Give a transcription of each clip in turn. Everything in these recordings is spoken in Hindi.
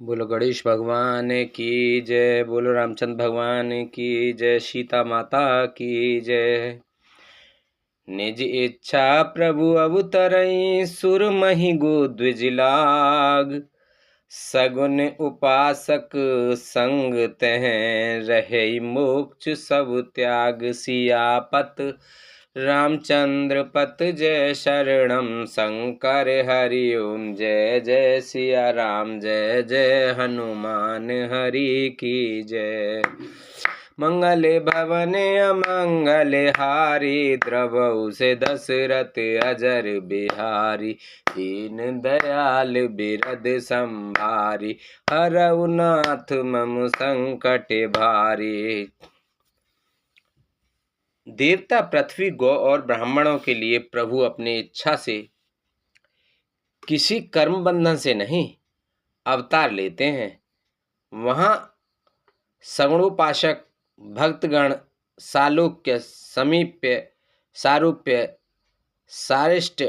बोलो गणेश भगवान की जय। बोलो रामचंद्र भगवान की जय। सीता माता की जय। निज इच्छा प्रभु अवतरई सुरमहि गो द्विजलाग। सगुन उपासक संग तह रहे मोक्ष सब त्याग। सियापत रामचंद्र पत जय शरणम शंकर हरि ओम। जय जय सिया राम जय जय हनुमान हरि की जय। मंगले भवन अमंगल हारी द्रवहु से दशरथ अजर बिहारी। दीन दयाल बिरद संभारी हरऊ नाथ मम संकट भारी। देवता पृथ्वी गौ और ब्राह्मणों के लिए प्रभु अपनी इच्छा से किसी कर्म बंधन से नहीं अवतार लेते हैं। वहाँ सगुणोपासक भक्तगण सालोक्य समीप्य सारूप्य सारिष्ट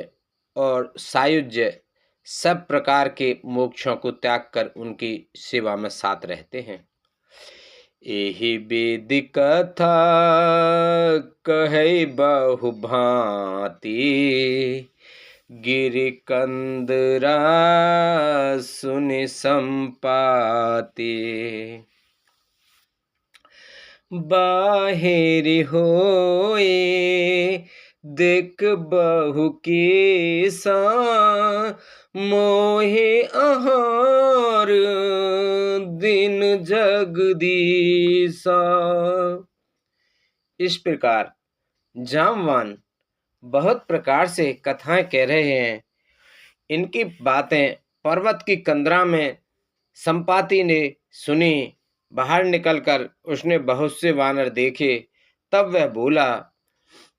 और सायुज्य सब प्रकार के मोक्षों को त्याग कर उनकी सेवा में साथ रहते हैं। एहि वेद कथा कहै बहु भांति। गिरि कंदरा सुनि संपाति। बाहिर होए देख बहु केसा। मोहे आहार दिन जगदीसा। इस प्रकार जामवान बहुत प्रकार से कथाएं कह रहे हैं। इनकी बातें पर्वत की कंदरा में संपाति ने सुनी। बाहर निकलकर उसने बहुत से वानर देखे। तब वह बोला,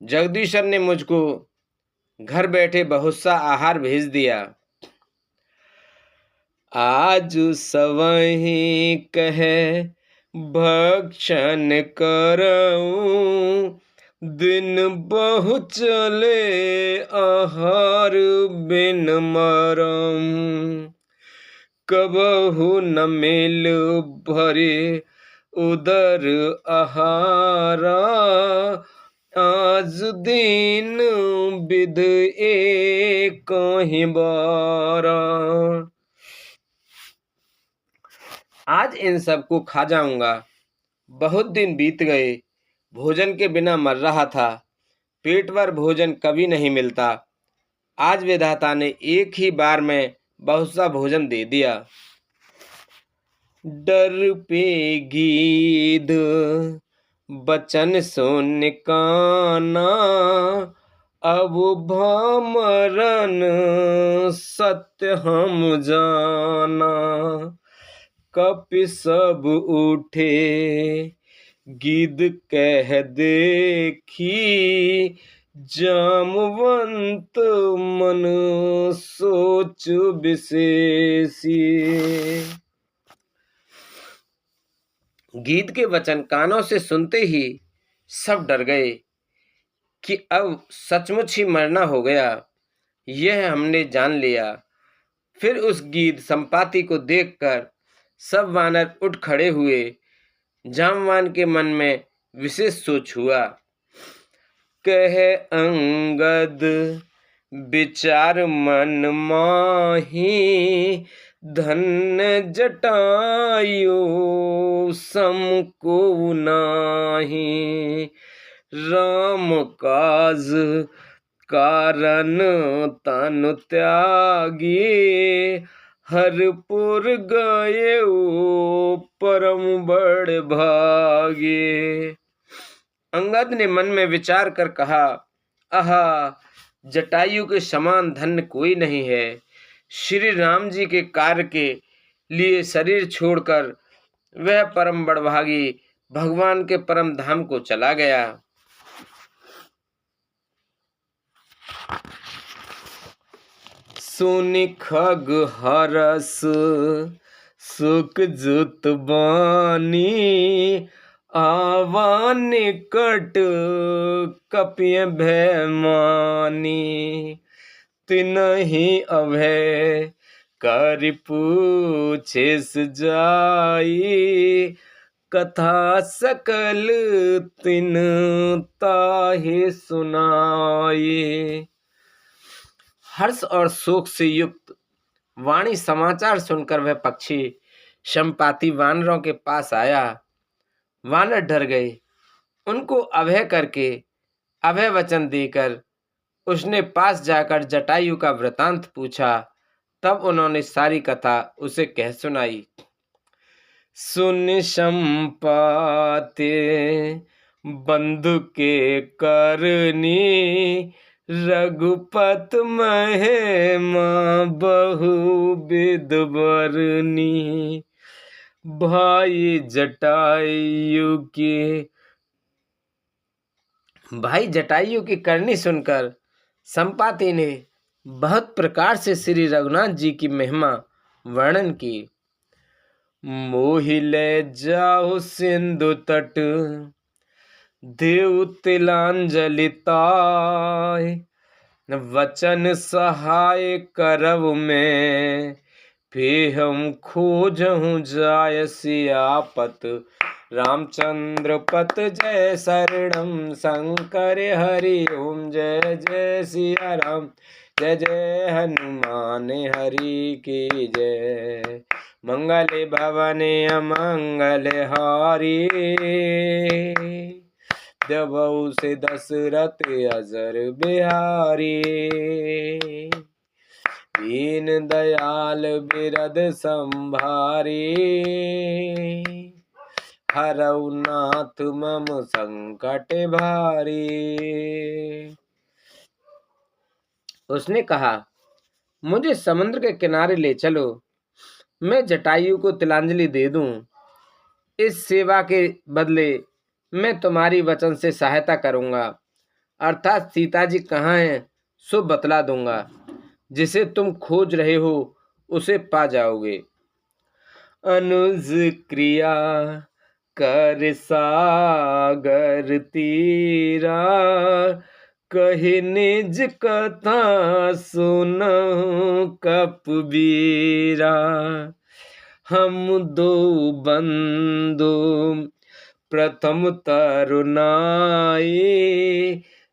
जगदीश्वर ने मुझको घर बैठे बहुत सा आहार भेज दिया। आज सवही कहे भक्षण करऊं। दिन बहु चले आहार बिन मरऊं। कबहु न मिल भरे उदर आहारा। आज दीन विध एक ही बारा। आज इन सबको खा जाऊंगा। बहुत दिन बीत गए, भोजन के बिना मर रहा था। पेट भर भोजन कभी नहीं मिलता। आज विधाता ने एक ही बार में बहुत सा भोजन दे दिया। डर पे गीध बचन सुन काना। अब भमरन सत्य हम जाना। कपि सब उठे गिद्ध कह देखी। जामवंत मन सोच विशेषी। गीध के वचन कानों से सुनते ही सब डर गए कि अब सचमुच ही मरना हो गया। यह हमने जान लिया। फिर उस गीध संपाति को देखकर सब वानर उठ खड़े हुए। जामवान के मन में विशेष सोच हुआ। कहे अंगद विचार मन माही। धन्य जटायु समको नाही। राम काज कारण तन त्यागी। हरपुर गए परम बड़ भागे। अंगद ने मन में विचार कर कहा, आहा, जटायु के समान धन्य कोई नहीं है। श्री राम जी के कार्य के लिए शरीर छोड़कर वह परम बड़भागी भगवान के परम धाम को चला गया। सुनि खग हरस सुख जुत बानी। आवा निकट कपिय भय मानी। तिनहि अभय कर पूछे जाई, कथा सकल तिन ताहि सुनाई। हर्ष और शोक से युक्त वाणी समाचार सुनकर वह पक्षी संपाति वानरों के पास आया। वानर डर गए। उनको अभय करके अभय वचन देकर उसने पास जाकर जटायु का वृतांत पूछा। तब उन्होंने सारी कथा उसे कह सुनाई। सुन संपाते बंधु के करनी, रघुपत महिमा बहु विध बरनी। भाई जटायु की करनी सुनकर संपाति ने बहुत प्रकार से श्री रघुनाथ जी की महिमा वर्णन की। मोहि ले जाओ सिंधु तट, देव तिलांजलि ताय। वचन सहाय करव में, फेहम खोजहु जाय सियापत। रामचंद्र पत जय शरणम, शंकर हरि ओम जय जय सिया राम। जय जय हनुमान हरि की जय। मंगल भवन अमंगल हारी, देवौ से दशरथ अजर बिहारी। दीन दयाल बिरद संभारी, हरौ नाथ मम संकट भारी। उसने कहा, मुझे समुद्र के किनारे ले चलो, मैं जटायु को तिलांजलि दे दूं। इस सेवा के बदले मैं तुम्हारी वचन से सहायता करूंगा, अर्थात सीता जी कहाँ हैं सो बतला दूंगा। जिसे तुम खोज रहे हो उसे पा जाओगे। अनुज क्रिया कर सागर तीरा, कहि निज कथा सुनहु कपबीरा। हम दो बंधु प्रथम तरुणाई,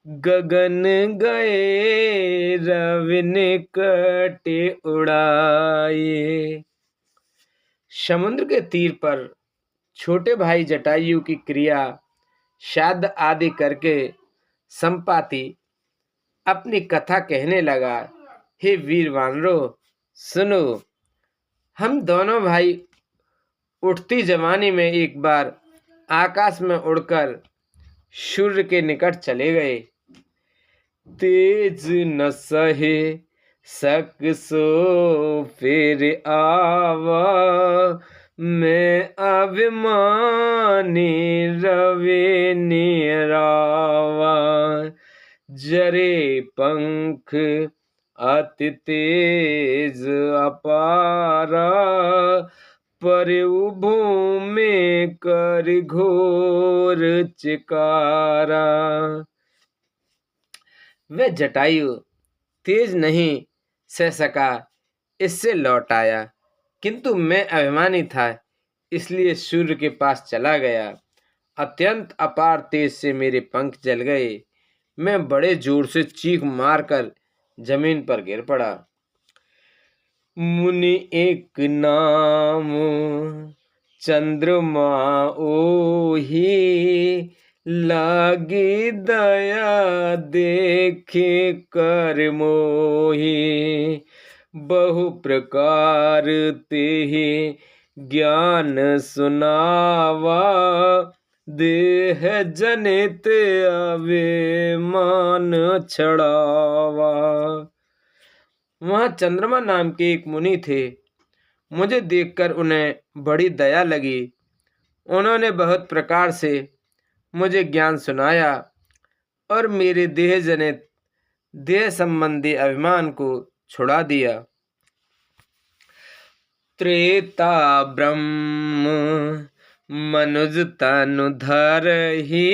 गगन गए रवि निकट उड़ाए। समुद्र के तीर पर छोटे भाई जटायु की क्रिया श्राद्ध आदि करके संपाति अपनी कथा कहने लगा। हे वीर वानरों, सुनो, हम दोनों भाई उठती जवानी में एक बार आकाश में उड़कर सूर्य के निकट चले गए। तेज न सहे सक सो फिर आवा, मैं अभिमानी रवि निरावा। जरे पंख अति तेज अपारा, परउ भूमि कर घोर चिकारा। वह जटायु तेज नहीं सह सका, इससे लौट आया, किंतु मैं अभिमानी था इसलिए सूर्य के पास चला गया। अत्यंत अपार तेज से मेरे पंख जल गए। मैं बड़े जोर से चीख मारकर जमीन पर गिर पड़ा। मुनि एक नाम चंद्रमा ओही, लागी दया देखे कर मोही। बहु प्रकार तेहि ज्ञान सुनावा, देह जनित अभिमान छड़ावा। वहाँ चंद्रमा नाम के एक मुनि थे। मुझे देखकर उन्हें बड़ी दया लगी। उन्होंने बहुत प्रकार से मुझे ज्ञान सुनाया और मेरे देह जनित देह संबंधी अभिमान को छुड़ा दिया। त्रेता ब्रह्म मनुज तनु धरहि,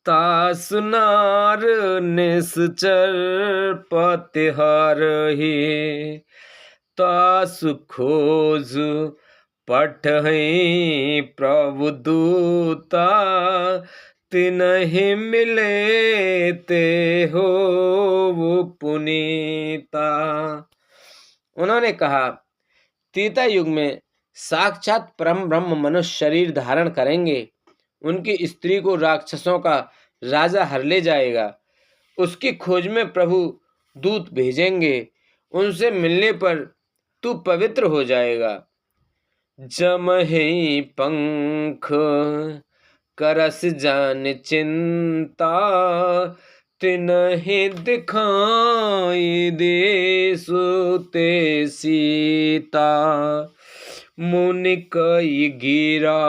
तासु नार निश्चर पति हरहि। तास खोज पठहि प्रभु दूता, तिनहि मिले ते हो वो पुनीता। उन्होंने कहा, त्रेता युग में साक्षात परम ब्रह्म मनुष्य शरीर धारण करेंगे। उनकी स्त्री को राक्षसों का राजा हर ले जाएगा। उसकी खोज में प्रभु दूत भेजेंगे। उनसे मिलने पर तू पवित्र हो जाएगा। जमहि पंख करस जान चिंता, तिनहि दिखाई देसु ते सीता। मुनि कई गिरा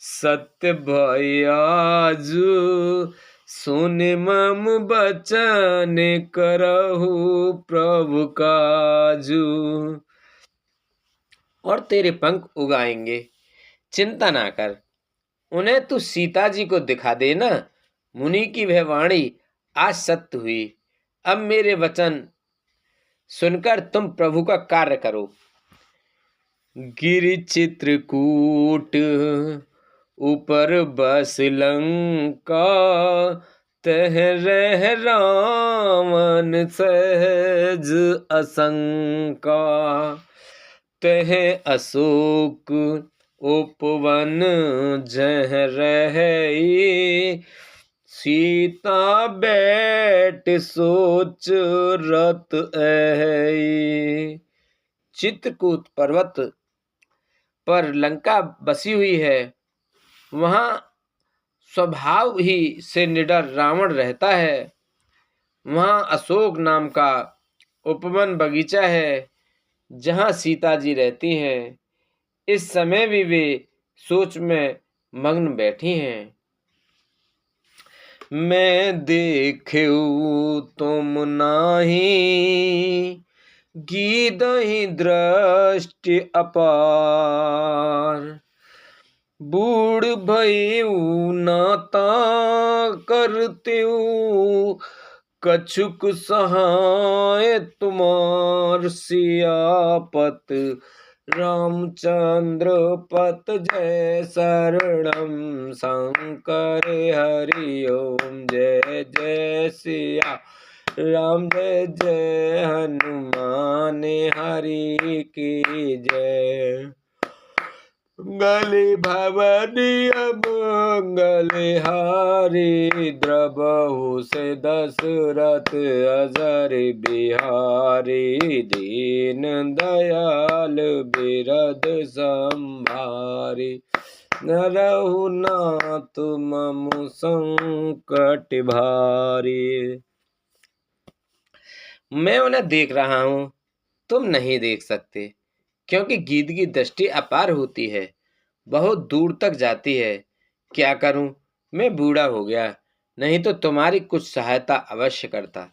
सत्य भयाजु, सुन मम बचन करहु प्रभु काजू। और तेरे पंख उगाएंगे, चिंता ना कर, उन्हें तू सीता जी को दिखा देना। मुनि की वह वाणी आज सत्य हुई। अब मेरे वचन सुनकर तुम प्रभु का कार्य करो। गिरि चित्रकूट ऊपर बस लंका, तह रह रावण सहज असंका। तह अशोक उपवन जह रही, सीता बैठ सोच रत ऐ। चित्रकूट पर्वत पर लंका बसी हुई है। वहां स्वभाव ही से निडर रावण रहता है। वहां अशोक नाम का उपवन बगीचा है, जहां सीता जी रहती हैं। इस समय भी वे सोच में मग्न बैठी हैं। मैं देखूं तुम नाही, गीदहि दृष्टि अपार। बूढ़ भयउ नाता करतेउ, कछुक सहाय तुमार। सियापत रामचंद्र पत जय शरणम, शंकर हरि ओम जय जय सिया राम, जय जय हनुमान हरि की जय। गले भवनी मंगल हारी, द्रबहु से दशरथ अजर बिहारी। दीन दयाल बिरद संभारी, नरहु नाथ मम संकट भारी। मैं उन्हें देख रहा हूँ, तुम नहीं देख सकते, क्योंकि गीध की दृष्टि अपार होती है, बहुत दूर तक जाती है। क्या करूं, मैं बूढ़ा हो गया, नहीं तो तुम्हारी कुछ सहायता अवश्य करता।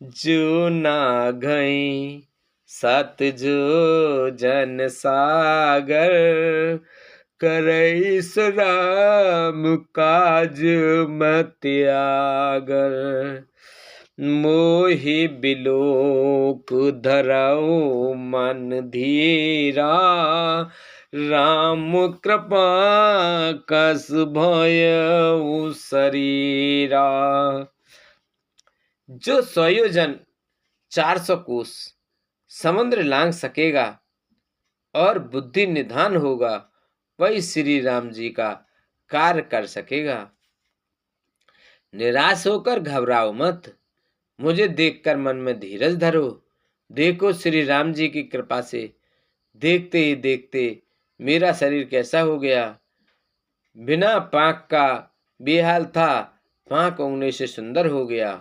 जो ना गई सत जो जन सागर, करई राम काज मत्यागर। मोहि बिलोक धरऊ मन धीरा, राम कृपा कस भयउ शरीरा। जो 100 योजन 400 कोस समुद्र लांघ सकेगा और बुद्धि निधान होगा, वही श्री राम जी का कार्य कर सकेगा। निराश होकर घबराओ मत, मुझे देखकर मन में धीरज धरो। देखो श्री राम जी की कृपा से देखते ही देखते मेरा शरीर कैसा हो गया। बिना पाक का बेहाल था, पाक उंगने से सुंदर हो गया।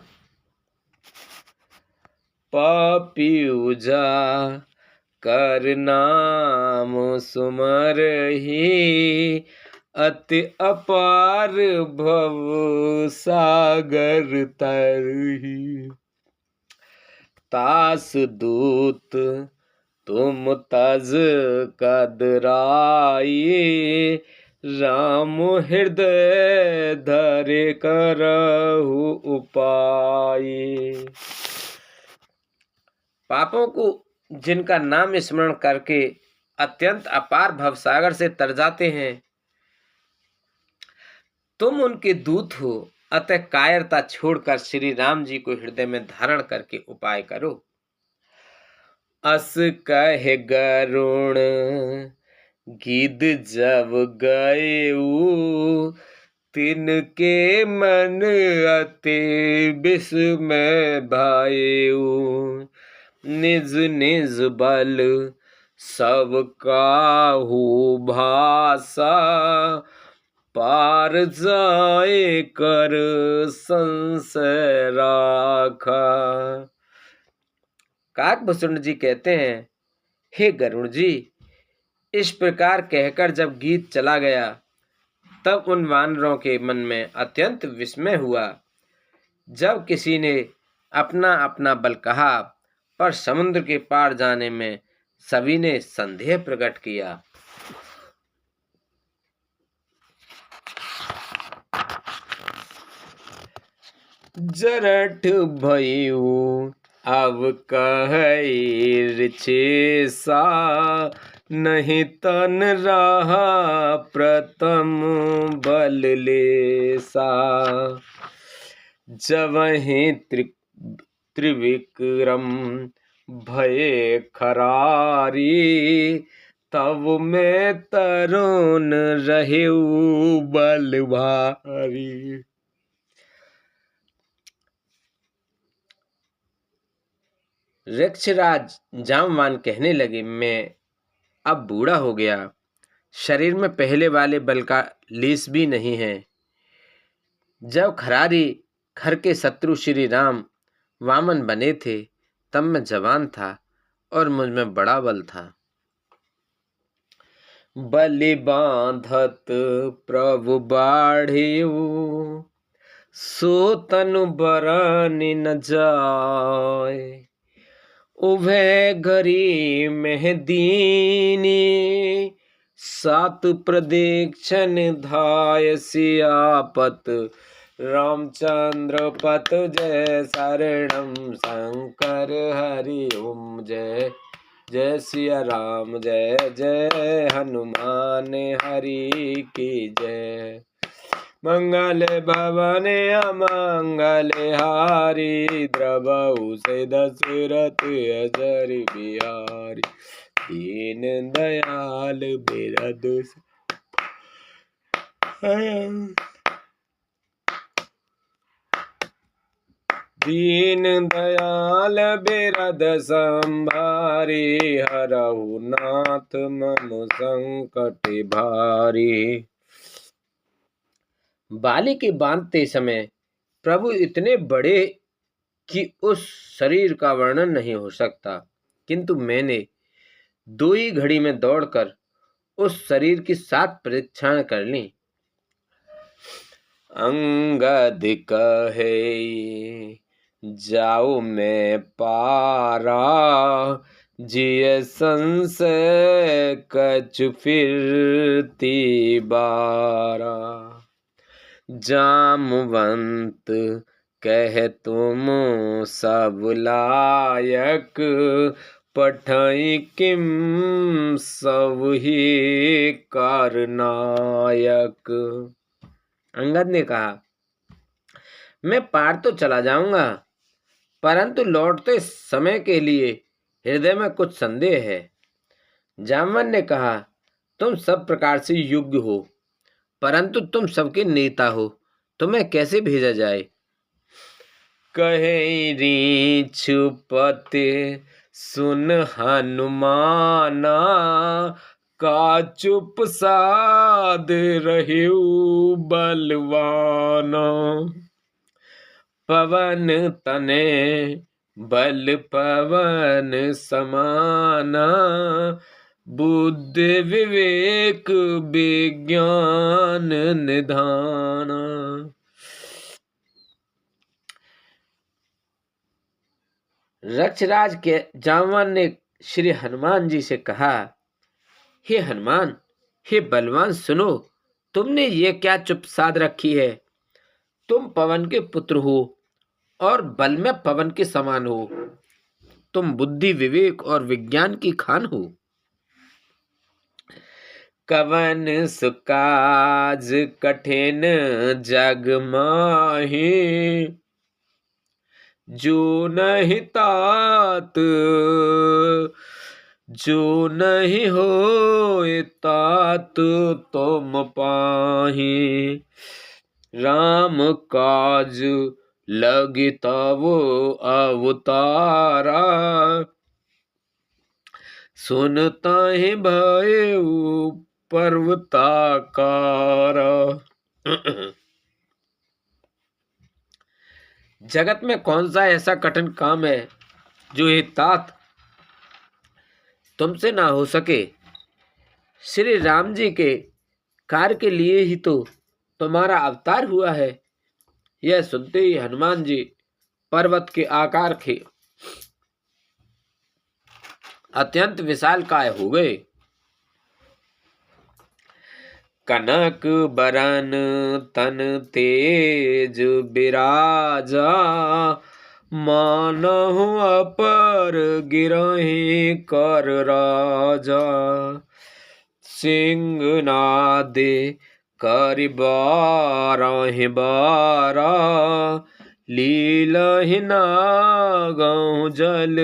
पापीजा कर नाम सुमरहि, अति अपार भव सागर तरहि। तास दूत तुम तज कदराई, राम हृदय धरे करहु उपाय। पापों को जिनका नाम स्मरण करके अत्यंत अपार भवसागर से तर जाते हैं, तुम उनके दूत हो, अतः कायरता छोड़कर श्री राम जी को हृदय में धारण करके उपाय करो। अस कह गरुण गिद जब गए, तिनके मन अति विस्मय भायु। निज निज बल सब काहू भाषा, पार जाए कर संशय राखा। काकभूषण जी कहते हैं, हे गरुण जी, इस प्रकार कहकर जब गीत चला गया, तब उन वानरों के मन में अत्यंत विस्मय हुआ। जब किसी ने अपना अपना बल कहा, पर समुद्र के पार जाने में सभी ने संदेह प्रकट किया। जरठ भयु अब कहै सा, नहीं तन रहा प्रथम बल लेसा। जबहि त्रिविक्रम भय खरारी, तब में तरुण रहु बल भारी। वृक्षराज जामवान कहने लगे, मैं अब बूढ़ा हो गया, शरीर में पहले वाले बल का लेस भी नहीं है। जब खरारी खर के शत्रु श्री राम वामन बने थे, तब मैं जवान था और मुझ में बड़ा बल था। बलि बांधत प्रभु बाढ़ियु, सो तनु बरनि न जाय। उभय घरी में दीनी, सात प्रदीक्षण धाय सियापत। रामचंद्र पत जय शरणम शंकर हरि ओम। जय जय सिया राम, जय जय हनुमान हरि की जय। मंगल भवन अमंगल हारी, द्रवहु से दशरथ अजर बिहारी। दीन दयाल बिरद दीन दयाल बिरद संभारी, हरहु नाथ मम संकट भारी। बाली के बांधते समय प्रभु इतने बड़े कि उस शरीर का वर्णन नहीं हो सकता, किंतु मैंने 2 ही घड़ी में दौड़कर उस शरीर की 7 परीक्षाएं कर ली। अंगद कहे जाओ मैं पारा, जिय संशय कछु फिरती बारा। जामवंत कह तुम सब लायक, पठई किम सब ही कारनायक। अंगद ने कहा, मैं पार तो चला जाऊंगा, परंतु लौटते समय के लिए हृदय में कुछ संदेह है। जामवन ने कहा, तुम सब प्रकार से योग्य हो, परंतु तुम सबके नेता हो, तुम्हें कैसे भेजा जाए। कहे रीछुपते सुन हनुमाना, का चुप साध रहु बलवाना। पवन तने बल पवन समाना, बुद्धि विवेक विज्ञान निधाना। रक्षराज के जामवन ने श्री हनुमान जी से कहा, हे हनुमान, हे बलवान, सुनो, तुमने ये क्या चुप साध रखी है। तुम पवन के पुत्र हो और बल में पवन के समान हो। तुम बुद्धि, विवेक और विज्ञान की खान हो। कवन सुकाज कठिन जग माहि, जो नहीं तात, जो नहीं होए तात तुम पाहि। राम काज लगी तब अवतारा, सुनता ही भयउ पर्वताकार। जगत में कौन सा ऐसा कठिन काम है जो हे तात तुमसे ना हो सके। श्री राम जी के कार्य के लिए ही तो तुम्हारा अवतार हुआ है। यह सुनते ही हनुमान जी पर्वत के आकार के अत्यंत विशालकाय हो गए। कनक बरन तन तेज बिराजा, मानहु अपर गिरहि कर राजा। सिंहनादे करि बारहि बारा, लीलहि नागहु जल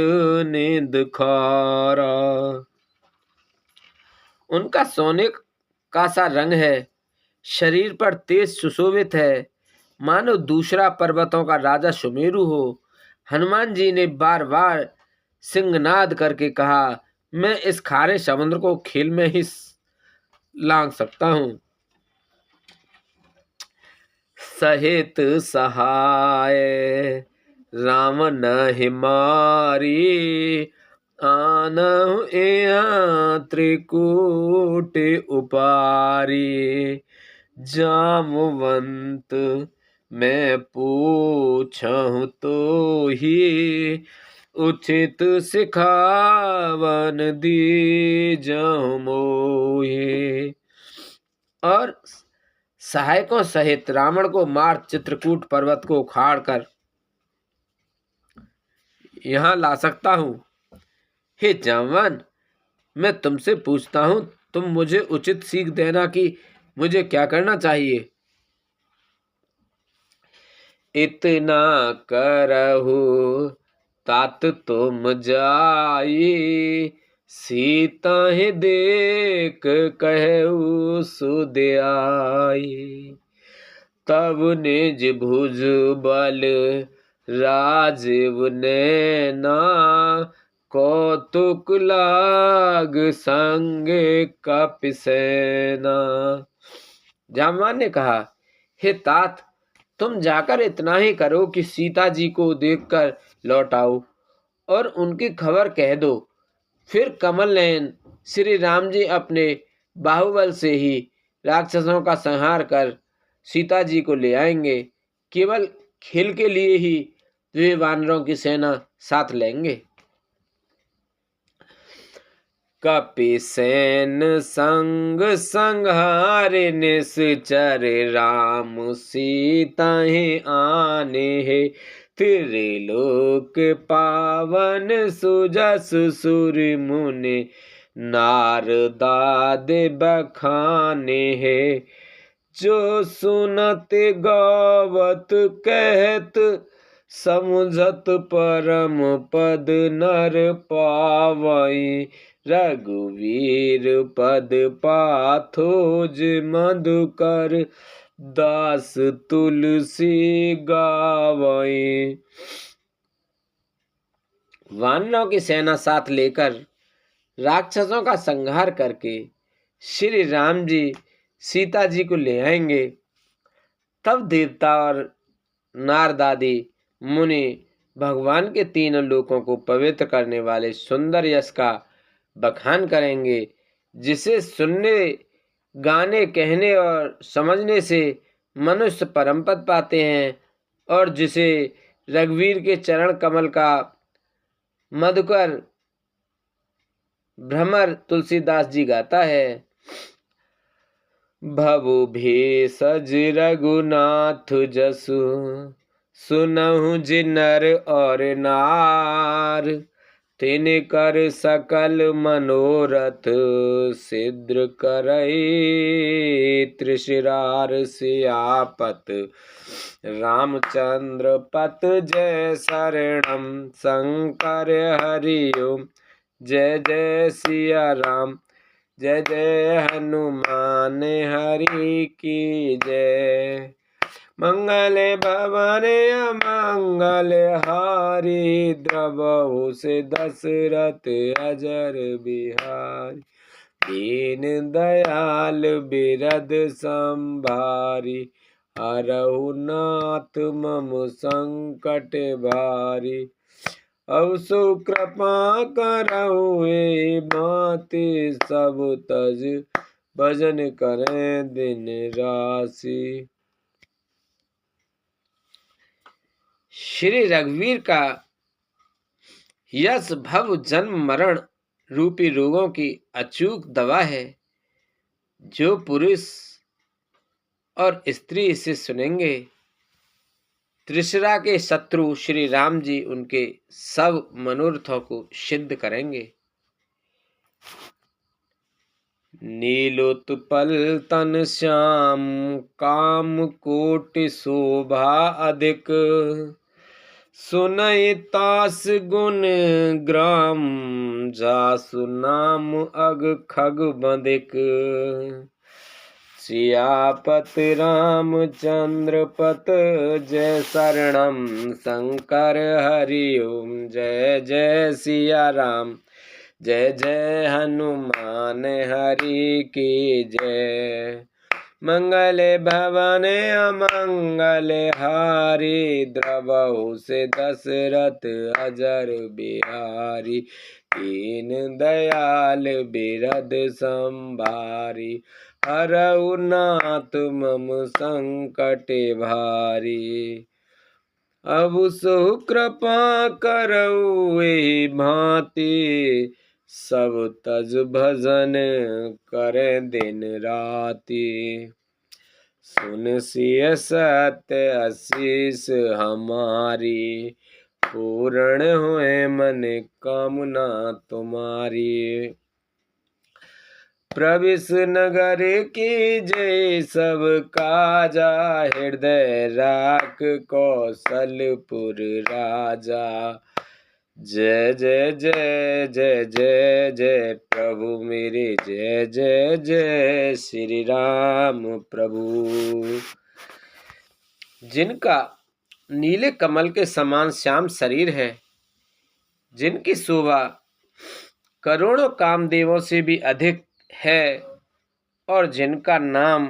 निध खारा। उनका सोने का सा रंग है, शरीर पर तेज सुशोभित है, मानो दूसरा पर्वतों का राजा सुमेरु हो। हनुमान जी ने बार बार सिंहनाद करके कहा, मैं इस खारे समुद्र को खेल में ही लांघ सकता हूँ। सहित सहाय राम नहि मारी, आनहु एहाँ त्रिकूट उपारी। जामवंत मैं पूछहु तो ही, उचित सिखावन दीजहु मोहि। और सहायकों सहित रावण को मार चित्रकूट पर्वत को उखाड़ कर यहाँ ला सकता हूँ। हे जामवन, मैं तुमसे पूछता हूँ, तुम मुझे उचित सीख देना कि मुझे क्या करना चाहिए। इतना करहु तात तुम जाई, सीता ही देख कहु सुध आई। तब निज भुज बल राजीव नैना, कौतुक लाग संगे कपिसेना। जामवान ने कहा, हे तात, तुम जाकर इतना ही करो कि सीता जी को देखकर लौट आओ और उनकी खबर कह दो। फिर कमल नयन श्री राम जी अपने बाहुबल से ही राक्षसों का संहार कर सीता जी को ले आएंगे। केवल खेल के लिए ही वे वानरों की सेना साथ लेंगे। कपिसेन संग संहारे निश्चर, राम सीता ही आने है। त्रिलोक पावन सुजस सुर मुनि, नारदादि बखाने है। जो सुनत गावत कहत, समुझत परम पद नर पावई। रघुवीर पद पाथोज मधुकर, दास तुलसी गावई। वानरों की सेना साथ लेकर राक्षसों का संहार करके श्री राम जी सीता जी को ले आएंगे। तब देवता और नारदादि मुनि भगवान के तीनों लोकों को पवित्र करने वाले सुंदर यश का बखान करेंगे, जिसे सुनने, गाने, कहने और समझने से मनुष्य परम पद पाते हैं, और जिसे रघुवीर के चरण कमल का मधुकर भ्रमर तुलसीदास जी गाता है। भवु भेषज रघुनाथ जसु, सुनहु जिनर और नार। तिन कर सकल मनोरथ सिद्ध करई, त्रिशिरार सियापत रामचंद्र पत जय शरणम, शंकर हरि ओम जय जय सिया राम, जय जय हनुमान हरि की जय। मंगल भवन अमंगल हारी, द्रवहु से दशरथ अजर बिहारी, दीन दयाल बिरद संभारी, हरहु नाथ मम संकट भारी, अब सु कृपा करहु ए माते, सब तज भजन करें दिन राशि। श्री रघुवीर का यश भव जन्म मरण रूपी रोगों की अचूक दवा है। जो पुरुष और स्त्री इसे सुनेंगे, त्रिशरा के शत्रु श्री राम जी उनके सब मनोरथों को सिद्ध करेंगे। नीलोत्पल तन श्याम, काम कोटि शोभा अधिक, सुनई तास गुण ग्राम, जासु नाम अग खग बंदिक, सियापत रामचंद्र पत जय शरणम, शंकर हरि ओम जय जय सिया राम, जय जय हनुमान हरि की जय। मंगल भवन अमंगल हारी, द्रवहु से दशरथ अजर बिहारी, दीन दयाल बिरद संभारी, हरहु नाथ मम संकट भारी, अब सु कृपा करहु एहि भांति, सब तज भजन करे दिन राति, सुन सिय सत्य आशीष हमारी, पूर्ण हुए मन कामना तुम्हारी, प्रविश नगर की जय सब काजा, हृदय राख कौशलपुर राजा, जय जय जय जय जय जय प्रभु मेरे, जय जय जय श्री राम प्रभु। जिनका नीले कमल के समान श्याम शरीर है, जिनकी शोभा करोड़ों कामदेवों से भी अधिक है, और जिनका नाम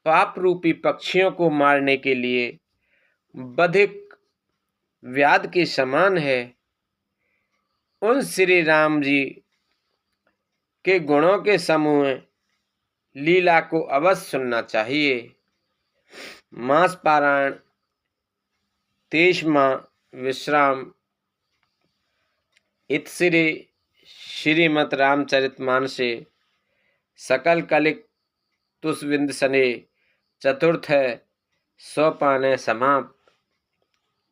पाप रूपी पक्षियों को मारने के लिए बधिक व्याध के समान है, उन श्री राम जी के गुणों के समूह लीला को अवश्य सुनना चाहिए। मास पारायण 23वां विश्राम इतश्री श्रीमद् रामचरितमानसे सकल कलिक तुषविंद सने चतुर्थ सोपान समाप्त।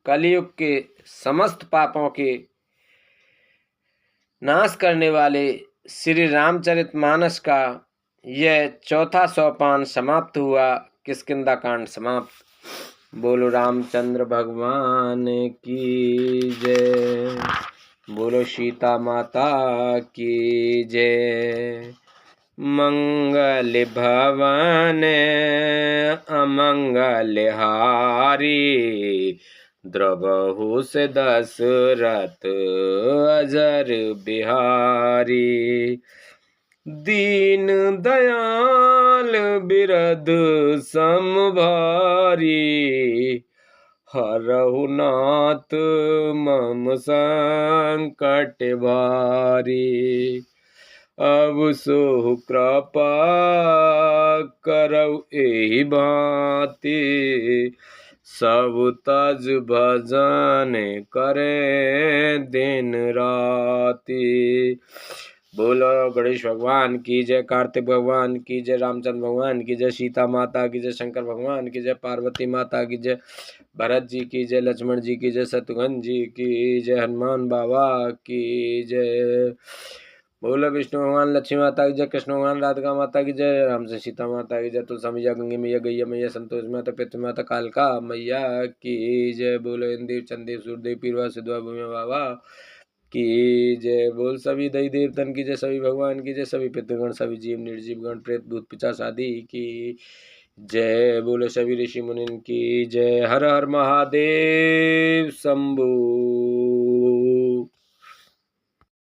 कलयुग के समस्त पापों के नाश करने वाले श्री रामचरितमानस का यह चौथा सोपान समाप्त हुआ। किष्किंधा कांड समाप्त। बोलो रामचंद्र भगवान की जय, बोलो सीता माता की जय। मंगल भवन अमंगल हारी, द्रवहु से दशरथ अजर बिहारी, दीन दयाल बिरद समभारी, हरहु नाथ मम संकट भारी। अब सो कृपा करौ एहि भांति, सब तज भजन करे दिन राति। बोलो गणेश भगवान की जय, कार्तिक भगवान की जय, रामचंद्र भगवान की जय, सीता माता की जय, शंकर भगवान की जय, पार्वती माता की जय, भरत जी की जय, लक्ष्मण जी की जय, शत्रुघ्न जी की जय, हनुमान बाबा की जय। बोलो विष्णु भगवान लक्ष्मी माता की जय, कृष्ण भगवान राधिका माता की जय, राम से सीता माता की जय, तुलसा मैया, गंगे मैया, गैया मैया, संतोष माता, पृथ्वी माता, कालका मैया की जय। बोलो इंद्र चंदेव सूर्यदेव पीरवा सिद्धवा भूमि बाबा की जय। बोल सभी दई देवतन की जय, सभी भगवान की जय, सभी पितृगण, सभी जीव निर्जीव गण, प्रेत भूत पिशाच आदि की जय। बोलो सभी ऋषि मुनि की जय। हर हर महादेव शंभू।